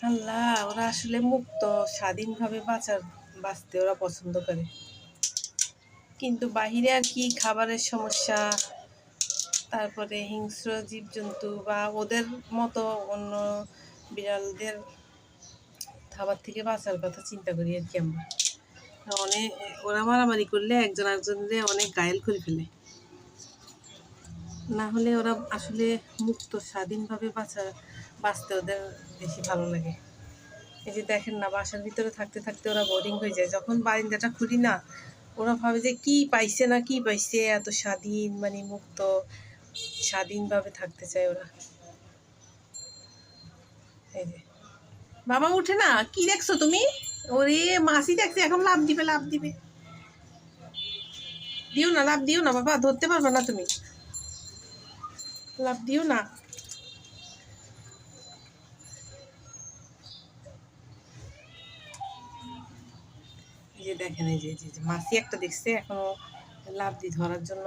আল্লাহ, ওরা আসলে মুক্ত স্বাধীনভাবে বাঁচতে ওরা পছন্দ করে, কিন্তু বাহিরে আর কি খাবারের সমস্যা, তারপরে হিংস্র জীবজন্তু বা ওদের মতো অন্য বিড়ালদের খাবার থেকে বাঁচার কথা চিন্তা করি আর কি আমরা। অনেক ওরা মারামারি করলে একজন আরেকজনের অনেক ঘায়েল করে ফেলে, না হলে ওরা আসলে মুক্ত স্বাধীনভাবে বাঁচতে ওদের বেশি ভালো লাগে। এই যে দেখেন না, বাসার ভিতরে থাকতে থাকতে ওরা বোরিং হয়ে যায়, যখন বারিন্দাটা খুলি না ওরা ভাবে যে কি পাইছে না কি পাইছে, এত স্বাধীন মানে মুক্ত স্বাধীনভাবে থাকতে চায় ওরা। এই যে বাবা উঠে না, কি দেখছো তুমি? ওরে মাসি দেখছে, এখন লাভ দিবে লাভ দিবে। দিও না, লাভ দিও না বাবা, ধরতে পারবে না তুমি, লাভ দিও না। এই যে দেখেন, এই যে মাসি একটা দেখছে, এখনো লাভ দিয়ে ধরার জন্য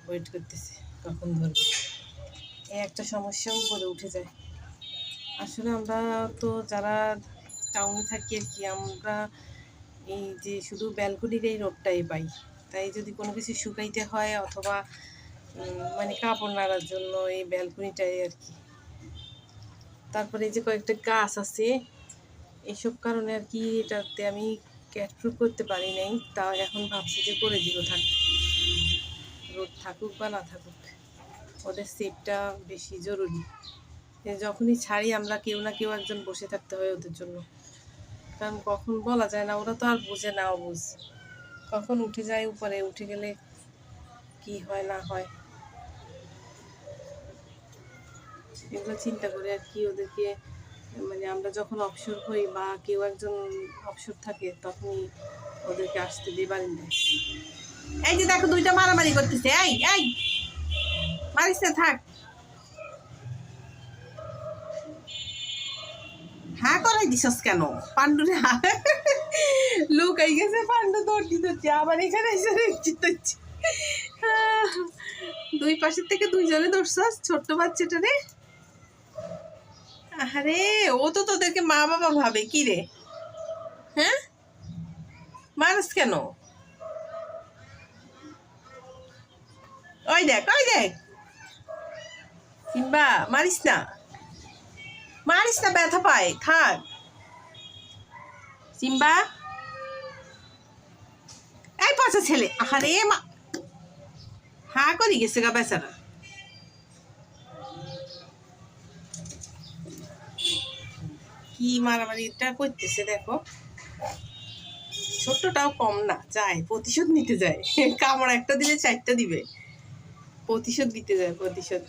ওয়েট করতেছে কখন ধরবে। এই একটা সমস্যা উপরে উঠে যায়। আসলে আমরা তো যারা টাউনে থাকি আর কি, আমরা এই যে শুধু ব্যালকনির এই রোডটাই পাই, তাই যদি কোনো কিছু শুকাইতে হয় অথবা মানে কাপড় নাড়ার জন্য এই ব্যালকনিটাই আর কি। তারপরে এই যে কয়েকটা গাছ আছে, এইসব কারণে আর কি এটাতে আমি ক্যাটপ্রুফ করতে পারি নাই, তা এখন ভাবছি যে করে দিব, রোদ থাকুক বা না থাকুক, ওদের সেফটা বেশি জরুরি। যখনই ছাড়ি আমরা কেউ না কেউ একজন বসে থাকতে হয় ওদের জন্য, কারণ কখন বলা যায় না, ওরা তো আর বোঝে না, অবুঝ কখন উঠে যায় উপরে, উঠে গেলে কি হয় না হয়, এগুলো চিন্তা করে আর কি ওদেরকে, মানে আমরা যখন অবসর হই বা কেউ একজন অবসর থাকে তখনই ওদেরকে আসতে দিয়ে বারিন্দায়। এই যে দেখো দুইটা মারামারি করতেছে, এই এই মারিস না, থাক। হ্যাঁ করাই দিছস কেন? পান্ডুরে লোক আই গেছে, পান্ডু দৌড় দিতে আবার এখানে এসে জিতছে। দুই পাশের থেকে দুইজনে দৌড়ছস ছোট্ট বাচ্চাটা রে। আরে ও তো তোদেরকে মা বাবা ভাবে কি রে? হ্যাঁ মারস কেন? ওই দেখ ওই দেখ, সিম্বা মারিস না, মারিস না, ব্যথা পায়, থাক। সিম্বা এই পচা ছেলে, আরে মা হা করে গেছে গা বেচারা। কি মারামারিটা করতেছে দেখো, ছোট্টটাও কম না, যায় প্রতিশোধ নিতে যায়, কামড় একটা দিলে চারটা দিবে, প্রতিশোধ দিতে যায় প্রতিশোধ।